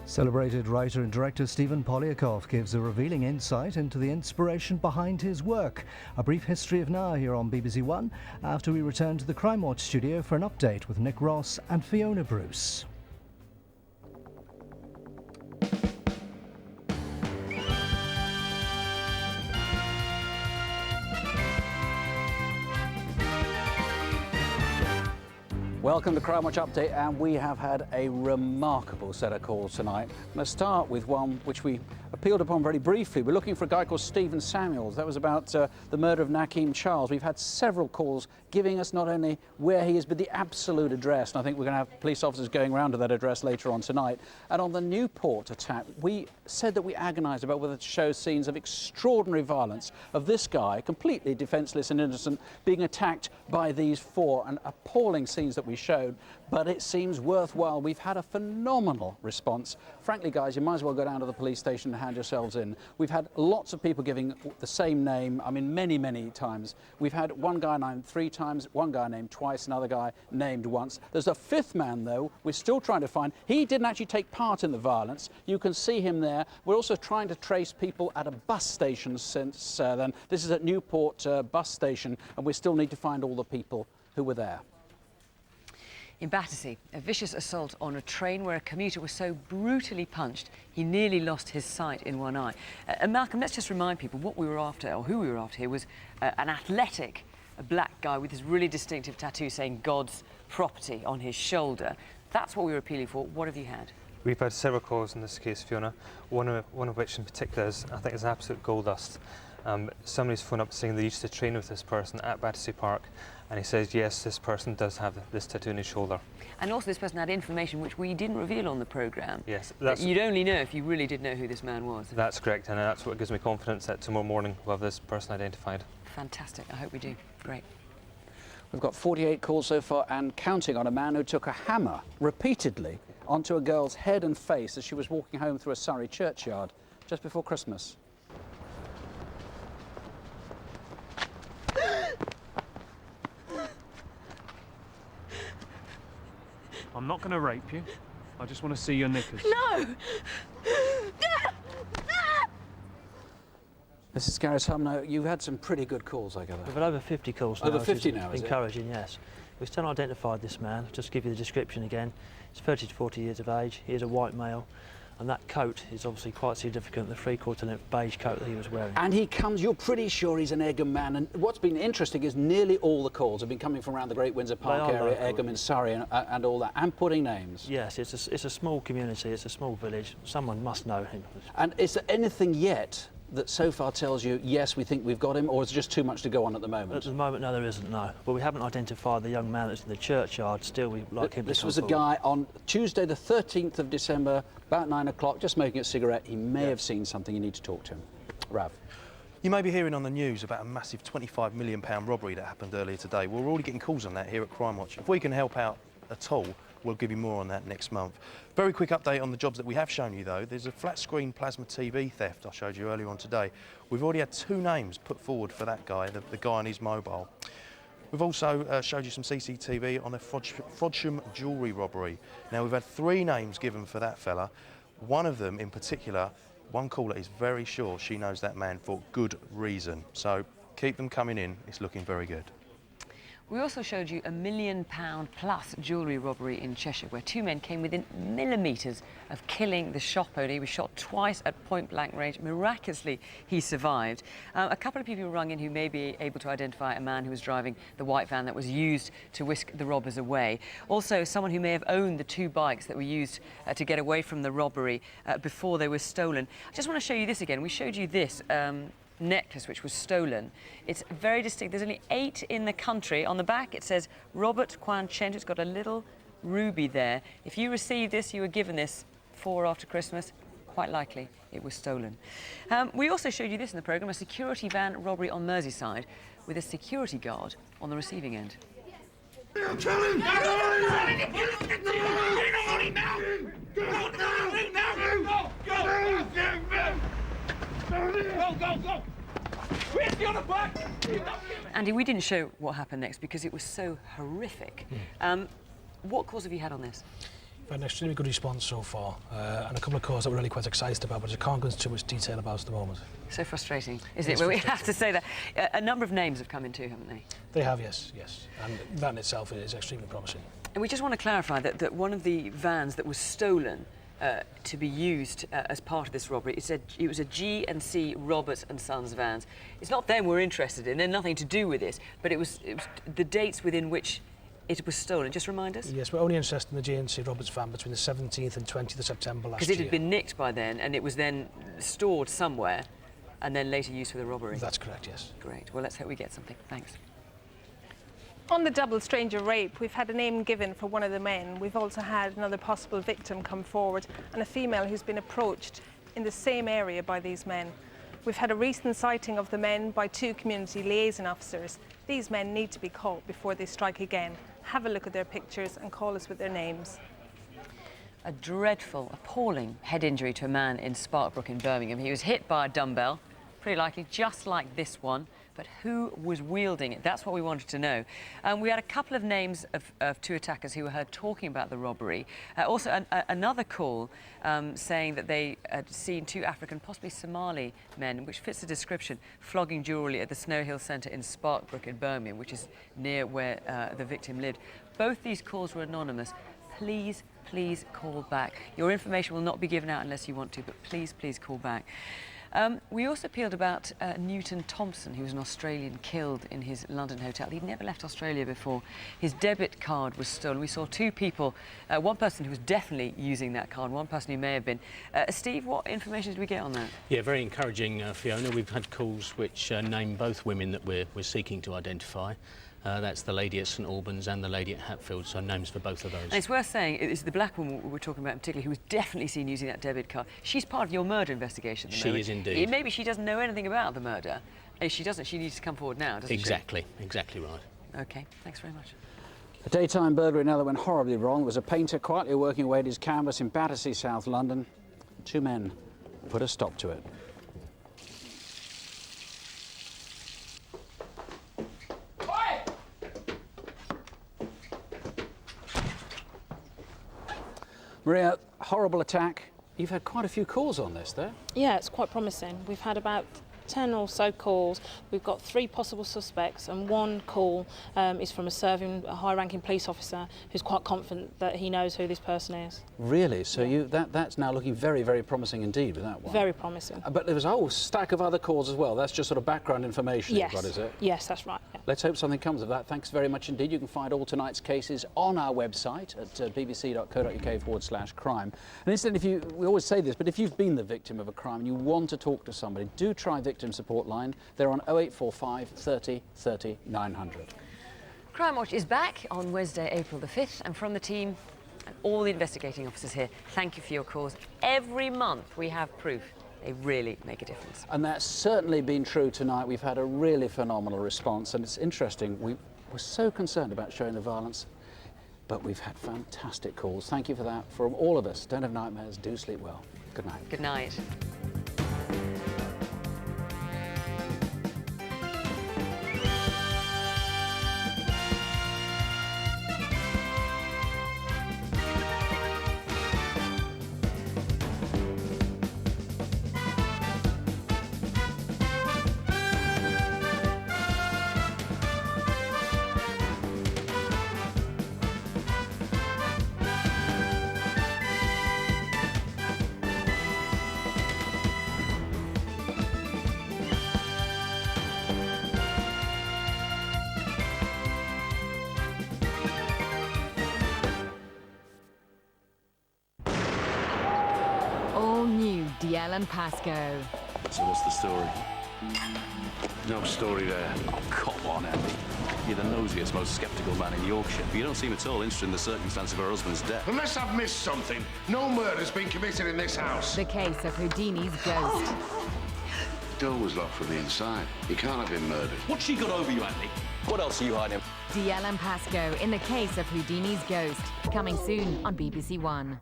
Celebrated writer and director Stephen Polyakov gives a revealing insight into the inspiration behind his work. A brief history of now here on BBC One after we return to the Crimewatch studio for an update with Nick Ross and Fiona Bruce. Welcome to Crimewatch Update, and we have had a remarkable set of calls tonight. I'm going to start with one which we appealed upon very briefly. We're looking for a guy called Stephen Samuels. That was about the murder of Nakeem Charles. We've had several calls giving us not only where he is, but the absolute address. And I think we're going to have police officers going round to that address later on tonight. And on the Newport attack, we said that we agonised about whether to show scenes of extraordinary violence of this guy, completely defenceless and innocent, being attacked by these four, and appalling scenes that we showed. But it seems worthwhile. We've had a phenomenal response. Frankly, guys, you might as well go down to the police station and hand yourselves in. We've had lots of people giving the same name, I mean, many, many times. We've had one guy named 3 times, one guy named twice, another guy named once. There's a 5th man, though, we're still trying to find. He didn't actually take part in the violence. You can see him there. We're also trying to trace people at a bus station since then. This is at Newport bus station, and we still need to find all the people who were there. In Battersea, a vicious assault on a train where a commuter was so brutally punched he nearly lost his sight in one eye. And Malcolm, let's just remind people what we were after, or who we were after here, was an athletic black guy with this really distinctive tattoo saying God's property on his shoulder. That's what we were appealing for. What have you had? We've had several calls in this case, Fiona, one of which in particular is, I think, is absolute gold dust. Somebody's phoned up saying they used to train with this person at Battersea Park, and he says, yes, this person does have this tattoo on his shoulder. And also this person had information which we didn't reveal on the programme. Yes. You'd only know if you really did know who this man was. That's correct, and that's what gives me confidence that tomorrow morning we'll have this person identified. Fantastic, I hope we do. Great. We've got 48 calls so far and counting on a man who took a hammer repeatedly onto a girl's head and face as she was walking home through a Surrey churchyard just before Christmas. I'm not going to rape you. I just want to see your knickers. No! Mrs. Garris Humno, you've had some pretty good calls, I gather. We've had over 50 calls now. Over 50 now, is it? Encouraging, yes. We've still identified this man. Just to give you the description again. He's 30 to 40 years of age. He is a white male. And that coat is obviously quite significant, the 3/4 length beige coat that he was wearing. And he comes, you're pretty sure he's an Egham man, and what's been interesting is nearly all the calls have been coming from around the Great Windsor Park area, Egham in Surrey and all that, and putting names. Yes, it's a small community, it's a small village. Someone must know him. And is there anything yet that so far tells you, yes, we think we've got him, or is it just too much to go on at the moment? At the moment, no, there isn't, no. But we haven't identified the young man that's in the churchyard. Still, we'd like him to This was a guy on Tuesday, the 13th of December, about 9 o'clock, just smoking a cigarette. He may have seen something. You need to talk to him. Rav. You may be hearing on the news about a massive £25 million robbery that happened earlier today. We're already getting calls on that here at Crimewatch. If we can help out at all, we'll give you more on that next month. Very quick update on the jobs that we have shown you, though. There's a flat screen plasma TV theft I showed you earlier on today. We've already had 2 names put forward for that guy, the guy on his mobile. We've also showed you some CCTV on a Frodsham jewellery robbery. Now, we've had 3 names given for that fella. One of them in particular, one caller is very sure she knows that man for good reason. So keep them coming in. It's looking very good. We also showed you a £1 million plus jewellery robbery in Cheshire, where 2 men came within millimetres of killing the shop owner. He was shot twice at point-blank range. Miraculously, he survived. A couple of people rung in who may be able to identify a man who was driving the white van that was used to whisk the robbers away. Also, someone who may have owned the 2 bikes that were used to get away from the robbery before they were stolen. I just want to show you this again. We showed you this necklace which was stolen. It's very distinct. There's only 8 in the country. On the back it says Robert Kwan Chent. It's got a little ruby there. If you received this, you were given this 4 after Christmas, quite likely it was stolen. We also showed you this in the programme, a security van robbery on Merseyside with a security guard on the receiving end. Go! Andy, we didn't show what happened next because it was so horrific. What calls have you had on this? We've had an extremely good response so far, and a couple of calls that we're really quite excited about, but I can't go into too much detail about at the moment. So frustrating, isn't it? Well, we have to say that a number of names have come in too, haven't they? They have, yes, yes. And that in itself is extremely promising. And we just want to clarify that one of the vans that was stolen to be used as part of this robbery, it was a G&C Roberts and Sons vans. It's not them we're interested in, they're nothing to do with this, but it was the dates within which it was stolen. Just remind us. Yes, we're only interested in the G&C Roberts van between the 17th and 20th of September last year. Because it had been nicked by then, and it was then stored somewhere, and then later used for the robbery. That's correct, yes. Great. Well, let's hope we get something. Thanks. On the double stranger rape, we've had a name given for one of the men. We've also had another possible victim come forward, and a female who's been approached in the same area by these men. We've had a recent sighting of the men by 2 community liaison officers. These men need to be caught before they strike again. Have a look at their pictures and call us with their names. A dreadful, appalling head injury to a man in Sparkbrook in Birmingham. He was hit by a dumbbell, pretty likely just like this one, but who was wielding it? That's what we wanted to know. We had a couple of names of 2 attackers who were heard talking about the robbery. Also, another call saying that they had seen 2 African, possibly Somali men, which fits the description, flogging jewellery at the Snow Hill Centre in Sparkbrook in Birmingham, which is near where the victim lived. Both these calls were anonymous. Please, please call back. Your information will not be given out unless you want to, but please, please call back. We also appealed about Newton Thompson, who was an Australian killed in his London hotel. He'd never left Australia before. His debit card was stolen. We saw 2 people, one person who was definitely using that card, one person who may have been. Steve, what information did we get on that? Yeah, very encouraging, Fiona. We've had calls which name both women that we're seeking to identify. That's the lady at St Albans and the lady at Hatfield, so names for both of those. And it's worth saying, it's the black woman we're talking about in particular who was definitely seen using that debit card. She's part of your murder investigation at the moment. She is indeed. Maybe she doesn't know anything about the murder. If she doesn't, she needs to come forward now, doesn't she? Exactly right. OK, thanks very much. A daytime burglary now that went horribly wrong. There was a painter quietly working away at his canvas in Battersea, South London. 2 men put a stop to it. Maria, horrible attack. You've had quite a few calls on this, though. Yeah, it's quite promising. We've had about 10 or so calls. We've got 3 possible suspects, and 1 call is from a high-ranking police officer who's quite confident that he knows who this person is. Really? So that's now looking very, very promising indeed with that one. Very promising. But there was a whole stack of other calls as well. That's just sort of background information you've got, is it? Yes, that's right. Yeah. Let's hope something comes of that. Thanks very much indeed. You can find all tonight's cases on our website at bbc.co.uk/crime. And incidentally, we always say this, but if you've been the victim of a crime and you want to talk to somebody, do try Victim Support Line. They're on 0845 30 30 900. Crimewatch is back on Wednesday, April the 5th, and from the team and all the investigating officers here, thank you for your calls. Every month we have proof. They really make a difference. And that's certainly been true tonight. We've had a really phenomenal response, and it's interesting. We were so concerned about showing the violence, but we've had fantastic calls. Thank you for that. From all of us, don't have nightmares, do sleep well. Good night. Good night. And Pascoe. So what's the story? No story there. Oh, come on, Andy. You're the nosiest, most sceptical man in Yorkshire. You don't seem at all interested in the circumstance of her husband's death. Unless I've missed something, no murder's been committed in this house. The case of Houdini's ghost. The door was locked from the inside. He can't have been murdered. What's she got over you, Andy? What else are you hiding? DL and Pascoe in the case of Houdini's ghost. Coming soon on BBC One.